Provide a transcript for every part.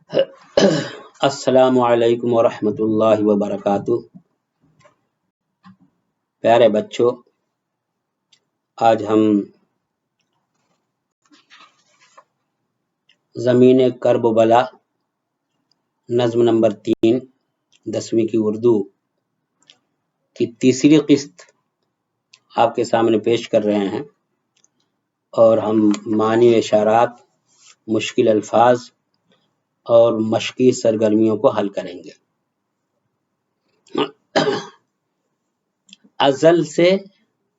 السلام علیکم ورحمۃ اللہ وبرکاتہ۔ پیارے بچوں، آج ہم زمین کرب و بلا نظم نمبر 3 10ویں کی اردو کی تیسری قسط آپ کے سامنے پیش کر رہے ہیں، اور ہم معنی و اشارات، مشکل الفاظ اور مشقی سرگرمیوں کو حل کریں گے۔ ازل سے،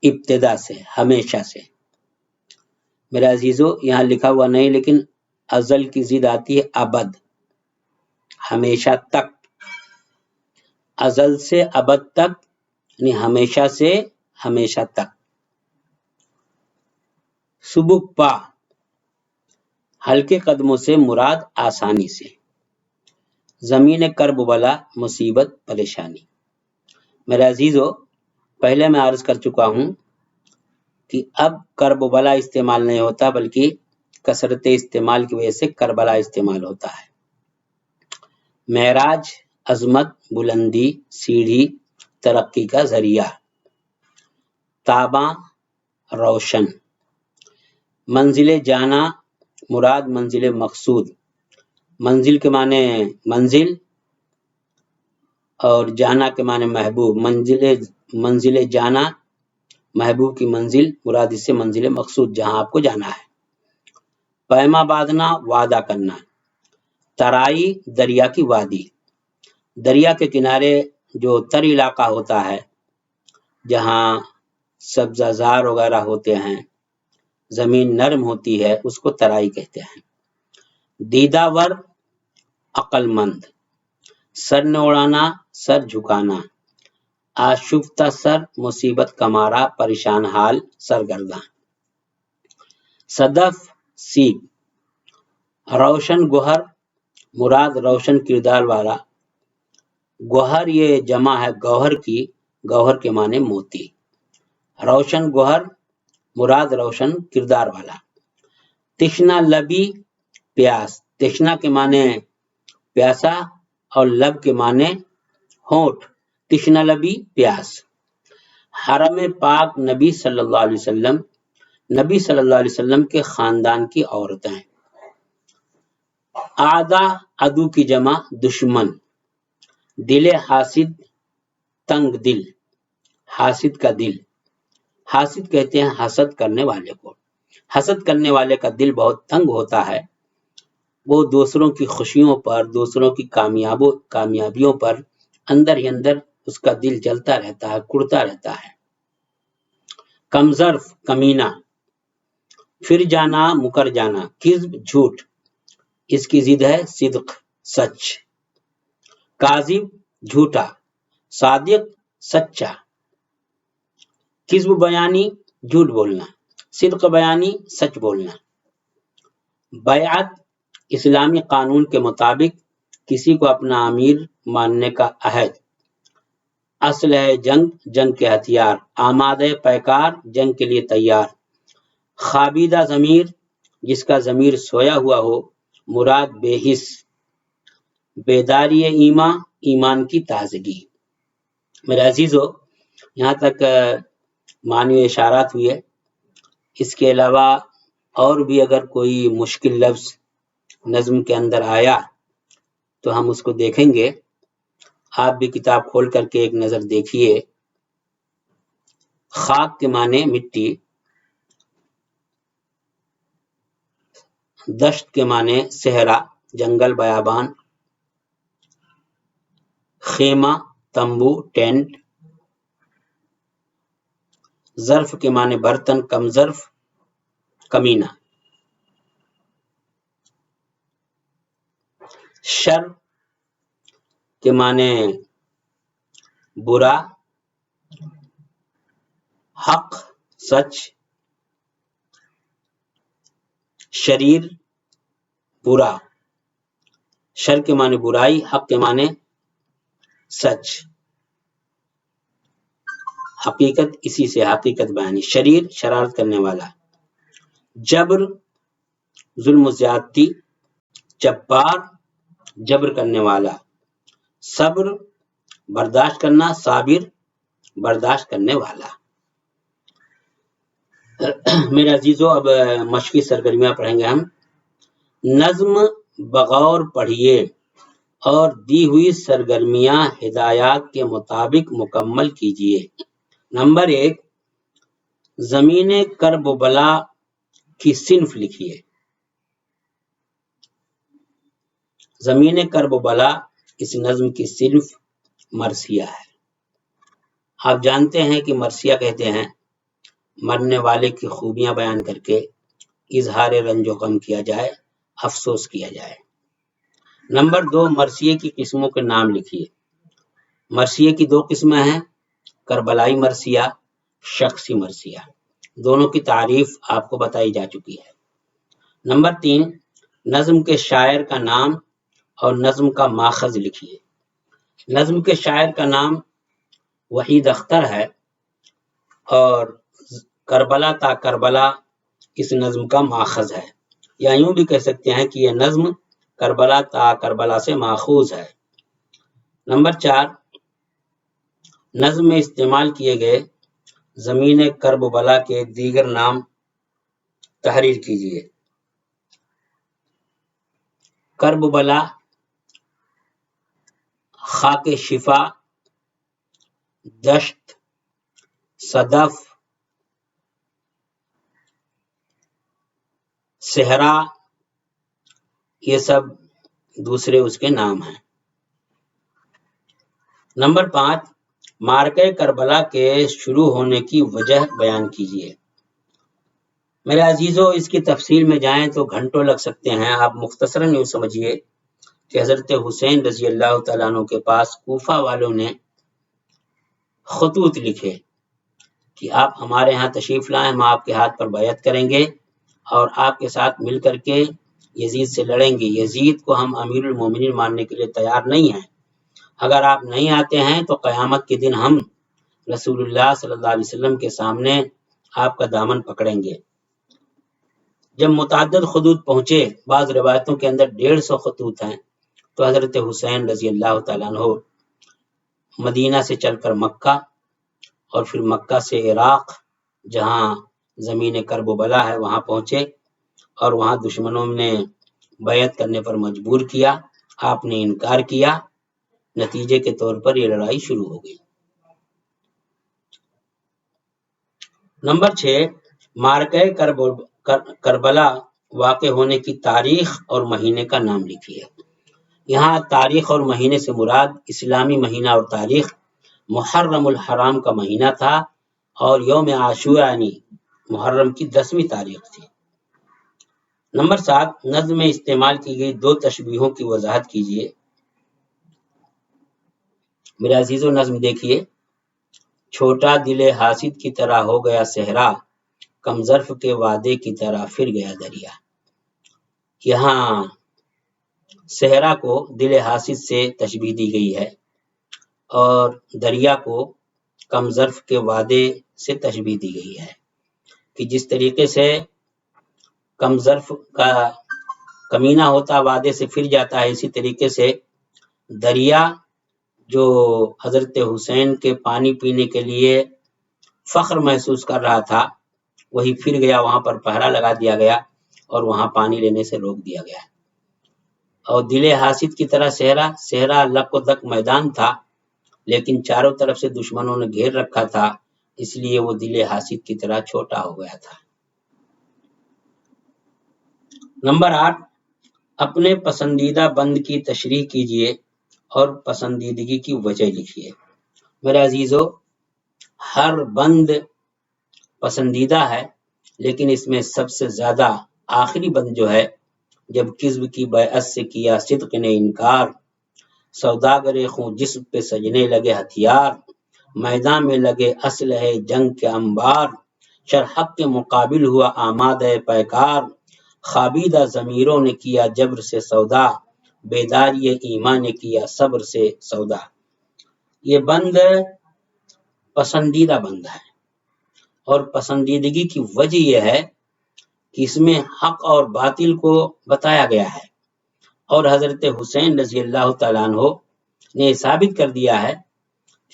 ابتدا سے، ہمیشہ سے۔ میرے عزیزو، یہاں لکھا ہوا نہیں، لیکن ازل کی ضد آتی ہے ابد، ہمیشہ تک۔ ازل سے ابد تک یعنی ہمیشہ سے ہمیشہ تک۔ سبک پا، ہلکے قدموں سے مراد آسانی سے۔ زمین کرب و بلا، مصیبت پریشانی۔ میرے عزیزو، پہلے میں عرض کر چکا ہوں کہ اب کرب و بلا استعمال نہیں ہوتا، بلکہ کثرت استعمال کی وجہ سے کربلا استعمال ہوتا ہے۔ معراج، عظمت، بلندی، سیڑھی، ترقی کا ذریعہ۔ تاباں، روشن۔ منزل جانا، مراد منزل مقصود۔ منزل کے معنی منزل اور جانا کے معنی محبوب۔ منزل جانا، محبوب کی منزل، مراد اس سے منزل مقصود، جہاں آپ کو جانا ہے۔ پیما باندھنا، وعدہ کرنا۔ ترائی، دریا کی وادی۔ دریا کے کنارے جو تر علاقہ ہوتا ہے، جہاں سبزہ زار وغیرہ ہوتے ہیں، زمین نرم ہوتی ہے، اس کو ترائی کہتے ہیں۔ دیدہ ور، عقل مند۔ سر نہ اڑانا، سر جھکانا۔ آشفتہ سر، مصیبت کا مارا، پریشان حال، سرگرداں۔ صدف، سیب۔ روشن گوہر، مراد روشن کردار والا۔ گوہر یہ جمع ہے گوہر کی، گوہر کے معنی موتی۔ روشن گوہر، مراد روشن کردار والا۔ تشنا لبی، پیاس۔ تشنا کے معنی پیاسا اور لب کے معنی ہونٹ۔ تشنا لبی، پیاس۔ حرم پاک، نبی صلی اللہ علیہ وسلم، نبی صلی اللہ علیہ وسلم کے خاندان کی عورتیں۔ اعدا، عدو کی جمع، دشمن۔ دل حاسد، تنگ دل، حاسد کا دل۔ حاسد کہتے ہیں حسد کرنے والے کو۔ حسد کرنے والے کا دل بہت تنگ ہوتا ہے، وہ دوسروں کی خوشیوں پر، دوسروں کی کامیابیوں پر اندر ہی اندر اس کا دل جلتا رہتا ہے، کڑتا رہتا ہے۔ کمظرف، کمینہ۔ پھر جانا، مکر جانا۔ کذب، جھوٹ، اس کی ضد ہے صدق، سچ۔ کاذب، جھوٹا۔ صادق، سچا۔ کذب بیانی، جھوٹ بولنا۔ صدق بیانی، سچ بولنا۔ بیعت، اسلامی قانون کے مطابق کسی کو اپنا امیر ماننے کا عہد۔ اسلحہ جنگ، جنگ کے ہتھیار۔ آمادہ پیکار، جنگ کے لیے تیار۔ خوابیدہ ضمیر، جس کا ضمیر سویا ہوا ہو، مراد بے حس۔ بیداری ایمان، ایمان کی تازگی۔ میرے عزیزو، یہاں تک معنی و اشارات ہوئے۔ اس کے علاوہ اور بھی اگر کوئی مشکل لفظ نظم کے اندر آیا تو ہم اس کو دیکھیں گے۔ آپ بھی کتاب کھول کر کے ایک نظر دیکھیے۔ خاک کے معنی مٹی، دشت کے معنی صحرا، جنگل، بیابان۔ خیمہ، تمبو، ٹینٹ۔ ظرف کے معنی برتن، کم ظرف، کمینہ۔ شر کے معنی برا، حق، سچ۔ شریر، برا۔ شر کے معنی برائی، حق کے معنی سچ۔ حقیقت، اسی سے حقیقت بیانی۔ شریر، شرارت کرنے والا۔ جبر، ظلم و زیادتی۔ جبار، جبر کرنے والا، صبر برداشت کرنا، صابر برداشت کرنے والا۔ میرے عزیزو، اب مشقی سرگرمیاں پڑھیں گے ہم۔ نظم بغور پڑھیے اور دی ہوئی سرگرمیاں ہدایات کے مطابق مکمل کیجیے۔ نمبر 1، زمین کرب و بلا کی صنف لکھیے۔ زمین کرب و بلا اس نظم کی صنف مرثیہ ہے۔ آپ جانتے ہیں کہ مرثیہ کہتے ہیں مرنے والے کی خوبیاں بیان کر کے اظہار رنج و غم کیا جائے، افسوس کیا جائے۔ نمبر 2، مرثیے کی قسموں کے نام لکھیے۔ مرثیے کی 2 قسمیں ہیں، کربلائی مرثیہ، شخصی مرثیہ۔ دونوں کی تعریف آپ کو بتائی جا چکی ہے۔ نمبر 3، نظم کے شاعر کا نام اور نظم کا ماخذ لکھیے۔ نظم کے شاعر کا نام وحید اختر ہے اور کربلا تا کربلا اس نظم کا ماخذ ہے، یا یوں بھی کہہ سکتے ہیں کہ یہ نظم کربلا تا کربلا سے ماخوذ ہے۔ نمبر 4، نظم میں استعمال کیے گئے زمین کرب و بلا کے دیگر نام تحریر کیجیے۔ کرب و بلا، خاک شفا، دشت، صدف، صحرا، یہ سب دوسرے اس کے نام ہیں۔ نمبر 5، معرکہ کربلا کے شروع ہونے کی وجہ بیان کیجیے۔ میرے عزیزو، اس کی تفصیل میں جائیں تو گھنٹوں لگ سکتے ہیں۔ آپ مختصراً یوں سمجھیے کہ حضرت حسین رضی اللہ تعالیٰ عنہ کے پاس کوفہ والوں نے خطوط لکھے کہ آپ ہمارے ہاں تشریف لائیں، ہم آپ کے ہاتھ پر بیعت کریں گے اور آپ کے ساتھ مل کر کے یزید سے لڑیں گے۔ یزید کو ہم امیر المومنین ماننے کے لیے تیار نہیں ہیں، اگر آپ نہیں آتے ہیں تو قیامت کے دن ہم رسول اللہ صلی اللہ علیہ وسلم کے سامنے آپ کا دامن پکڑیں گے۔ جب متعدد خطوط پہنچے، بعض روایتوں کے اندر 150 خطوط ہیں، تو حضرت حسین رضی اللہ تعالیٰ عنہ مدینہ سے چل کر مکہ اور پھر مکہ سے عراق، جہاں زمین کرب و بلا ہے، وہاں پہنچے اور وہاں دشمنوں نے بیعت کرنے پر مجبور کیا۔ آپ نے انکار کیا، نتیجے کے طور پر یہ لڑائی شروع ہو گئی۔ نمبر 6، معرکہ کربلا واقع ہونے کی تاریخ اور مہینے کا نام لکھیے۔ یہاں تاریخ اور مہینے سے مراد اسلامی مہینہ اور تاریخ محرم الحرام کا مہینہ تھا اور یوم عاشورہ یعنی محرم کی 10ویں تاریخ تھی۔ نمبر 7، نظم میں استعمال کی گئی 2 تشبیہوں کی وضاحت کیجیے۔ میرے عزیزو، نظم دیکھیے۔ چھوٹا دل حاسد کی طرح ہو گیا صحرا، کم ظرف کے وعدے کی طرح پھر گیا دریا۔ یہاں صحرا کو دل حاسد سے تشبیہ دی گئی ہے اور دریا کو کم ظرف کے وعدے سے تشبیہ دی گئی ہے کہ جس طریقے سے کم ظرف کا کمینہ ہوتا وعدے سے پھر جاتا ہے، اسی طریقے سے دریا جو حضرت حسین کے پانی پینے کے لیے فخر محسوس کر رہا تھا، وہی پھر گیا، وہاں پر پہرا لگا دیا گیا اور وہاں پانی لینے سے روک دیا گیا۔ اور دل حاسد کی طرح صحرا لک و دک میدان تھا، لیکن چاروں طرف سے دشمنوں نے گھیر رکھا تھا، اس لیے وہ دل حاسد کی طرح چھوٹا ہو گیا تھا۔ نمبر 8، اپنے پسندیدہ بند کی تشریح کیجیے اور پسندیدگی کی وجہ لکھیے۔ میرے عزیزو، ہر بند پسندیدہ ہے، لیکن اس میں سب سے زیادہ آخری بند جو ہے، جب کذب کی بیعت سے کیا صدق نے انکار، سوداگر خوں جسم پہ سجنے لگے ہتھیار، میدان میں لگے اسلحے جنگ کے انبار، شرحق کے مقابل ہوا آمادہ پیکار، خوابیدہ ضمیروں نے کیا جبر سے سودا، بیداری ایمان نے کیا صبر سے سودا۔ یہ بند پسندیدہ بند ہے اور پسندیدگی کی وجہ یہ ہے کہ اس میں حق اور باطل کو بتایا گیا ہے اور حضرت حسین رضی اللہ تعالیٰ عنہ نے ثابت کر دیا ہے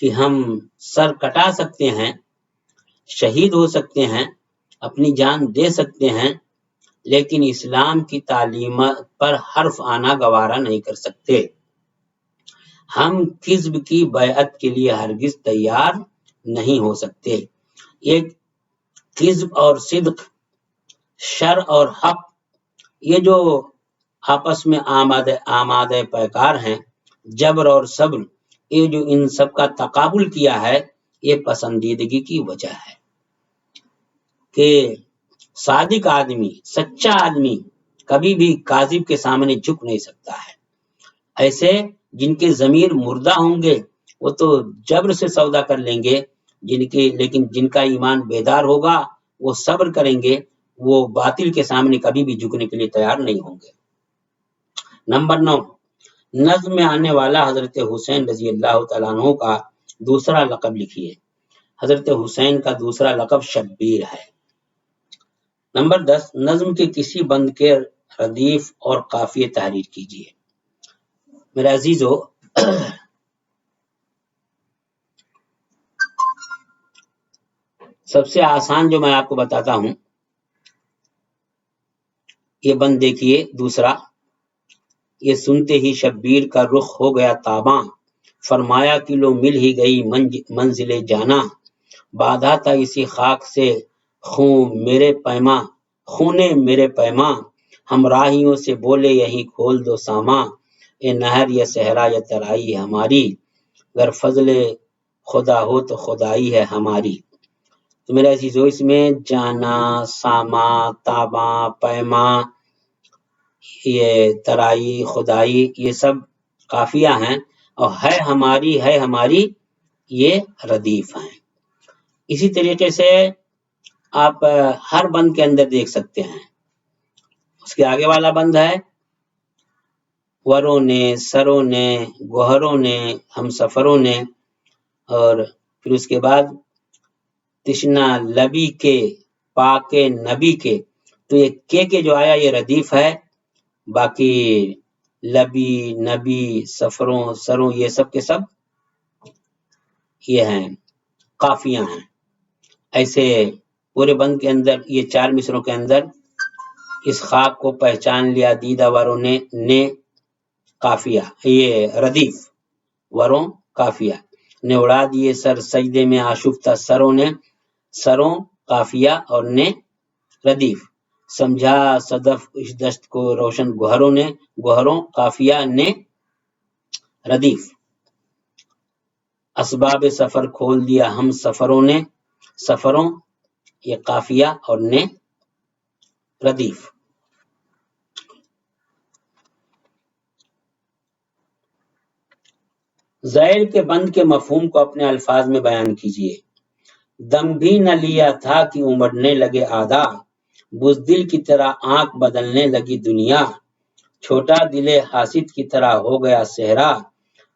کہ ہم سر کٹا سکتے ہیں، شہید ہو سکتے ہیں، اپنی جان دے سکتے ہیں، لیکن اسلام کی تعلیمات پر حرف آنا گوارا نہیں کر سکتے۔ ہم کذب کی بیعت کے لیے ہرگز تیار نہیں ہو سکتے۔ یہ کذب اور صدق، شر اور حق، یہ جو آپس میں آمادہ پیکار ہیں، جبر اور صبر، یہ جو ان سب کا تقابل کیا ہے، یہ پسندیدگی کی وجہ ہے کہ صادق آدمی، سچا آدمی کبھی بھی کاذب کے سامنے جھک نہیں سکتا ہے۔ ایسے جن کے ضمیر مردہ ہوں گے وہ تو جبر سے سودا کر لیں گے، لیکن جن کا ایمان بیدار ہوگا وہ صبر کریں گے، وہ باطل کے سامنے کبھی بھی جھکنے کے لیے تیار نہیں ہوں گے۔ نمبر 9، نظم میں آنے والا حضرت حسین رضی اللہ تعالیٰ عنہ کا دوسرا لقب لکھیے۔ حضرت حسین کا دوسرا لقب شبیر ہے۔ نمبر 10، نظم کے کسی بند کے ردیف اور قافیے تحریر کیجیے۔ میرے عزیزو، سب سے آسان جو میں آپ کو بتاتا ہوں، یہ بند دیکھیے دوسرا، یہ سنتے ہی شبیر کا رخ ہو گیا تاباں، فرمایا کہ لو مل ہی گئی منزل جانا، باندھا تھا اسی خاک سے خونے میرے پیماں، ہم راہیوں سے بولے یہی کھول دو ساما، اے نہر یا صحرا یا ترائی ہماری، گر فضل خدا ہو تو خدائی ہے ہماری۔ تو میرے عزیزو، اس میں جانا، ساما، تاباں، پیما، یہ ترائی، خدائی، یہ سب قافیہ ہیں، اور ہے ہماری یہ ردیف ہیں۔ اسی طریقے سے آپ ہر بند کے اندر دیکھ سکتے ہیں، اس کے آگے والا بند ہے وروں نے، سروں نے، گوہروں نے، ہم سفروں نے، اور پھر اس کے بعد تشنا لبی کے پاک نبی کے، تو یہ کے جو آیا یہ ردیف ہے، باقی لبی، نبی، سفروں، سروں، یہ سب کے سب یہ ہیں قافیہ ہیں۔ ایسے پورے بند کے اندر یہ 4 مصروں کے اندر اس خاک کو پہچان لیا دیدہ وروں نے قافیہ، یہ ردیف، وروں قافیہ، نے اڑا دیے سر سجدے میں آشفتہ سروں نے، سروں قافیہ اور نے ردیف، سمجھا صدف اس دشت کو روشن گوہروں نے، گوہروں قافیہ نے ردیف، اسباب سفر کھول دیا ہم سفروں نے، سفروں یہ قافیہ اور نے ردیف۔ ذیل کے بند کے مفہوم کو اپنے الفاظ میں بیان کیجیے۔ دم بھی نہ لیا تھا کہ امڑنے لگے آدھا، بزدل کی طرح آنکھ بدلنے لگی دنیا، چھوٹا دل حاسد کی طرح ہو گیا صحرا،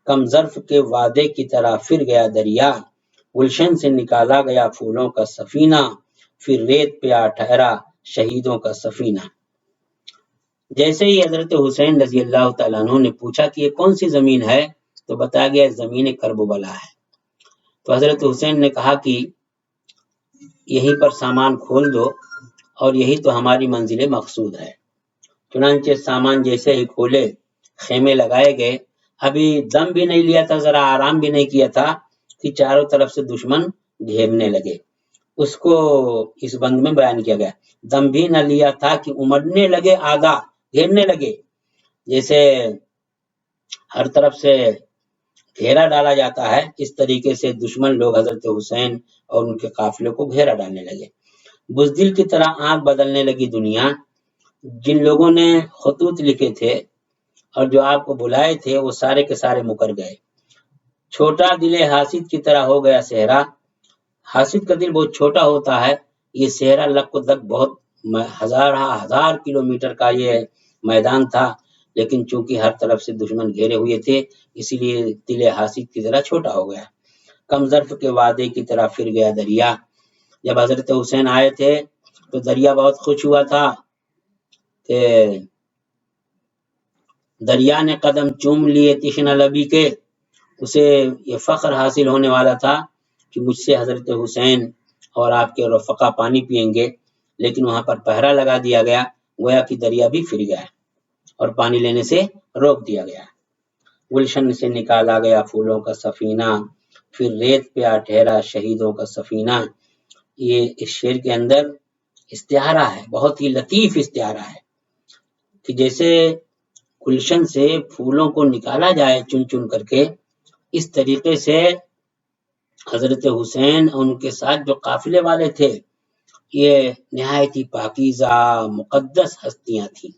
کم ظرف کے وعدے کی طرح پھر گیا دریا، گلشن سے نکالا گیا پھولوں کا سفینہ، پھر ریت پہ آ ٹھہرا شہیدوں کا سفینہ۔ جیسے ہی حضرت حسین رضی اللہ تعالیٰ عنہ نے پوچھا کہ یہ کون سی زمین ہے، تو بتایا گیا زمین کربلا ہے۔ تو حضرت حسین نے کہا کہ یہیں پر سامان کھول دو اور یہی تو ہماری منزل مقصود ہے۔ چنانچہ سامان جیسے ہی کھولے، خیمے لگائے گئے، ابھی دم بھی نہیں لیا تھا، ذرا آرام بھی نہیں کیا تھا کہ چاروں طرف سے دشمن گھیرنے لگے۔ اس کو اس بند میں بیان کیا گیا، دم بھی نہ لیا تھا کہ امڑنے لگے آدھا، گھیرنے لگے، جیسے ہر طرف سے گھیرا ڈالا جاتا ہے، اس طریقے سے دشمن لوگ حضرت حسین اور ان کے قافلے کو گھیرا ڈالنے لگے۔ بزدل کی طرح آنکھ بدلنے لگی دنیا، جن لوگوں نے خطوط لکھے تھے اور جو آپ کو بلائے تھے وہ سارے کے سارے مکر گئے۔ چھوٹا دل حاسد کی طرح ہو گیا صحرا، حاسد کا دل بہت چھوٹا ہوتا ہے، یہ صحرا لک و دک بہت ہزار کلومیٹر کا یہ میدان تھا، لیکن چونکہ ہر طرف سے دشمن گھیرے ہوئے تھے اسی لیے دل حاسد کی طرح چھوٹا ہو گیا۔ کم ظرف کے وعدے کی طرح پھر گیا دریا، جب حضرت حسین آئے تھے تو دریا بہت خوش ہوا تھا کہ دریا نے قدم چوم لیے تشنہ لبی کے، اسے یہ فخر حاصل ہونے والا تھا کہ مجھ سے حضرت حسین اور آپ کے رفقا پانی پئیں گے، لیکن وہاں پر پہرا لگا دیا گیا، گویا کہ دریا بھی پھر گیا اور پانی لینے سے روک دیا گیا۔ گلشن سے نکالا گیا پھولوں کا سفینہ، پھر ریت پہ آ ٹھہرا شہیدوں کا سفینہ۔ یہ اس شعر کے اندر استعارہ ہے، بہت ہی لطیف استعارہ ہے کہ جیسے گلشن سے پھولوں کو نکالا جائے چن چن کر کے، اس طریقے سے حضرت حسین اور ان کے ساتھ جو قافلے والے تھے یہ نہایت ہی پاکیزہ مقدس ہستیاں تھیں،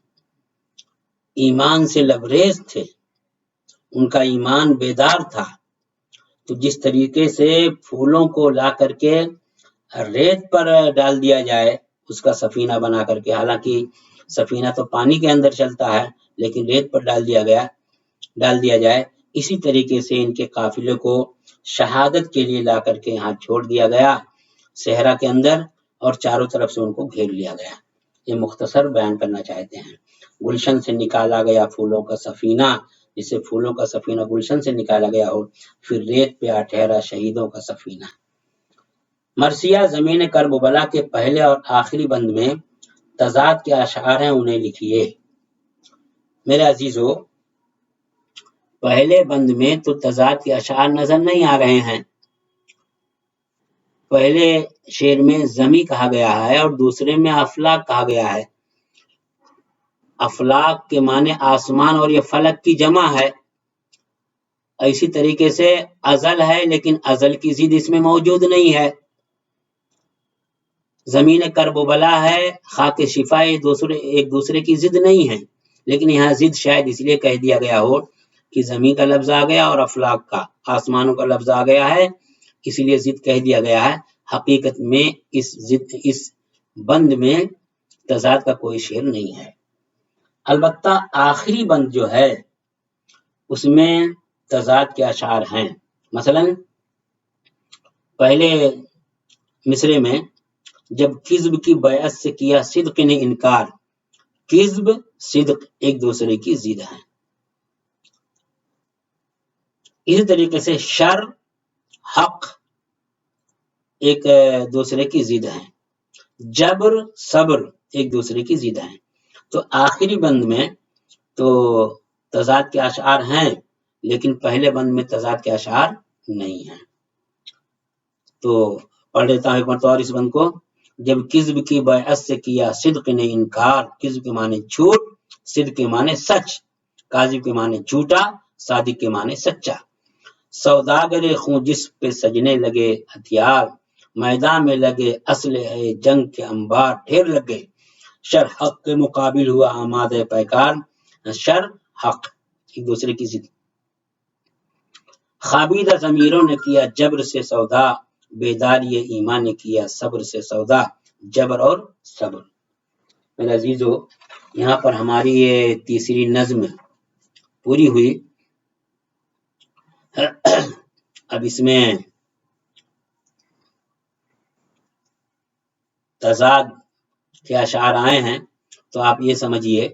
ایمان سے لبریز تھے، ان کا ایمان بیدار تھا۔ تو جس طریقے سے پھولوں کو لا کر کے ریت پر ڈال دیا جائے اس کا سفینہ بنا کر کے، حالانکہ سفینہ تو پانی کے اندر چلتا ہے لیکن ریت پر ڈال دیا جائے، اسی طریقے سے ان کے قافلے کو شہادت کے لیے لا کر کے یہاں چھوڑ دیا گیا صحرا کے اندر، اور چاروں طرف سے ان کو گھیر لیا گیا۔ یہ مختصر بیان کرنا چاہتے ہیں۔ گلشن سے نکالا گیا پھولوں کا سفینہ، جسے پھولوں کا سفینہ گلشن سے نکالا گیا ہو، پھر ریت پہ آ ٹھہرا شہیدوں کا سفینہ۔ مرثیہ زمین کربلا کے پہلے اور آخری بند میں تضاد کے اشعار ہیں، انہیں لکھیے۔ میرے عزیزو، پہلے بند میں تو تضاد کے اشعار نظر نہیں آ رہے ہیں۔ پہلے شعر میں زمی کہا گیا ہے اور دوسرے میں افلاک کہا گیا ہے۔ افلاک کے معنی آسمان اور یہ فلک کی جمع ہے۔ اسی طریقے سے ازل ہے لیکن ازل کی ضد اس میں موجود نہیں ہے۔ زمین کربلا ہے، خاک شفا ایک دوسرے کی ضد نہیں ہے، لیکن یہاں ضد شاید اس لیے کہہ دیا گیا ہو کہ زمین کا لفظ آ گیا اور افلاک کا، آسمانوں کا لفظ آ گیا ہے، اس لیے ضد کہہ دیا گیا ہے۔ حقیقت میں اس بند میں تضاد کا کوئی شعر نہیں ہے۔ البتہ آخری بند جو ہے اس میں تضاد کے اشعار ہیں۔ مثلا پہلے مصرے میں جب کذب کی بیعت سے کیا صدق نے انکار، کذب صدق ایک دوسرے کی ضد ہیں۔ اسی طریقے سے شر حق ایک دوسرے کی ضد ہیں، جبر صبر ایک دوسرے کی ضد ہیں۔ تو آخری بند میں تو تضاد کے اشعار ہیں لیکن پہلے بند میں تضاد کے اشعار نہیں ہیں۔ تو پڑھ لیتا ہوں ایک مرتبہ اس بند کو۔ جب کذب کی بیعت سے کیا صدق نے انکار، کذب کے معنی جھوٹ، صدق کے معنی سچ، کاذب کے معنی جھوٹا، صادق کے معنی سچا۔ سوداگر خوں جس پہ سجنے لگے ہتھیار، میدان میں لگے اسلحے جنگ کے انبار ڈھیر لگے، شر حق کے مقابل ہوا آمادہ پیکار، شر حق ایک دوسرے کی ضد۔ خوابیدہ ضمیروں نے کیا جبر سے سودا، بیداری ایمان نے کیا صبر سے سودا، جبر اور صبر۔ میرے عزیزو، یہاں پر ہماری یہ تیسری نظم پوری ہوئی۔ اب اس میں تضاد کے اشعار آئے ہیں تو آپ یہ سمجھیے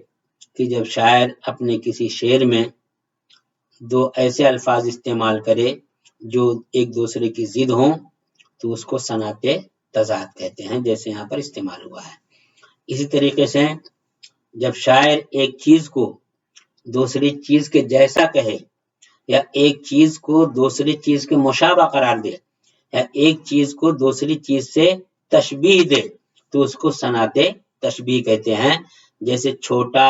کہ جب شاعر اپنے کسی شعر میں دو ایسے الفاظ استعمال کرے جو ایک دوسرے کی ضد ہوں تو اس کو صنعت تضاد کہتے ہیں، جیسے یہاں پر استعمال ہوا ہے۔ اسی طریقے سے جب شاعر ایک چیز کو دوسری چیز کے جیسا کہے، یا ایک چیز کو دوسری چیز کے مشابہ قرار دے، یا ایک چیز کو دوسری چیز سے تشبیہ دے تو اس کو صنعت تشبیہ کہتے ہیں۔ جیسے چھوٹا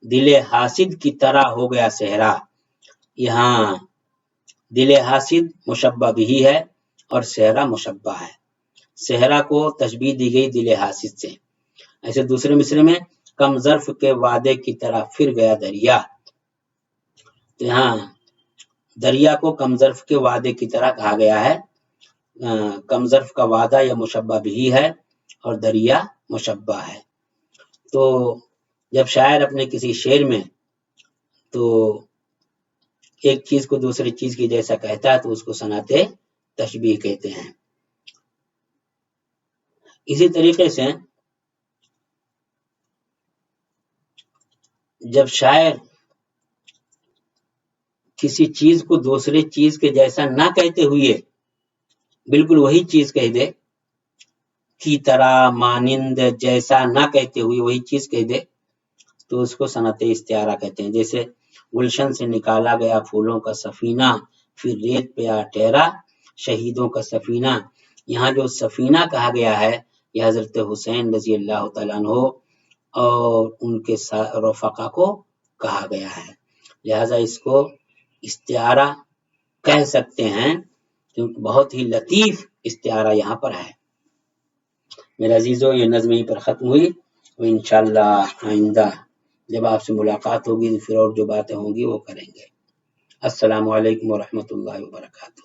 دل حاسد کی طرح ہو گیا صحرا، یہاں دل حاسد مشبہ بھی ہے اور صحرا مشبہ ہے، صحرا کو تشبیہ دی گئی دل حاسد سے۔ ایسے دوسرے مصرے میں کم ظرف کے وعدے کی طرح پھر گیا دریا، تو یہاں دریا کو کم ظرف کے وعدے کی طرح کہا گیا ہے۔ کم ظرف کا وعدہ یا مشبہ بھی ہے اور دریا مشبہ ہے۔ تو جب شاعر اپنے کسی شعر میں تو ایک چیز کو دوسری چیز کی جیسا کہتا ہے تو اس کو صنعت تشبیہ کہتے ہیں۔ اسی طریقے سے جب شاعر کسی چیز کو دوسرے چیز کے جیسا نہ کہتے ہوئے بالکل وہی چیز کہہ دے، کی طرح، مانند، جیسا نہ کہتے ہوئے وہی چیز کہہ دے تو اس کو صنعت استعارہ کہتے ہیں۔ جیسے گلشن سے نکالا گیا پھولوں کا سفینہ، پھر ریت پہ آ ٹھہرا شہیدوں کا سفینہ۔ یہاں جو سفینہ کہا گیا ہے یہ حضرت حسین رضی اللہ تعالیٰ عنہ اور ان کے رفقا کو کہا گیا ہے، لہذا اس کو استعارہ کہہ سکتے ہیں کیونکہ بہت ہی لطیف استعارہ یہاں پر ہے۔ میرے عزیزو، یہ نظم یہیں پر ختم ہوئی، اور انشاءاللہ آئندہ جب آپ سے ملاقات ہوگی پھر اور جو باتیں ہوں گی وہ کریں گے۔ السلام علیکم ورحمۃ اللہ وبرکاتہ۔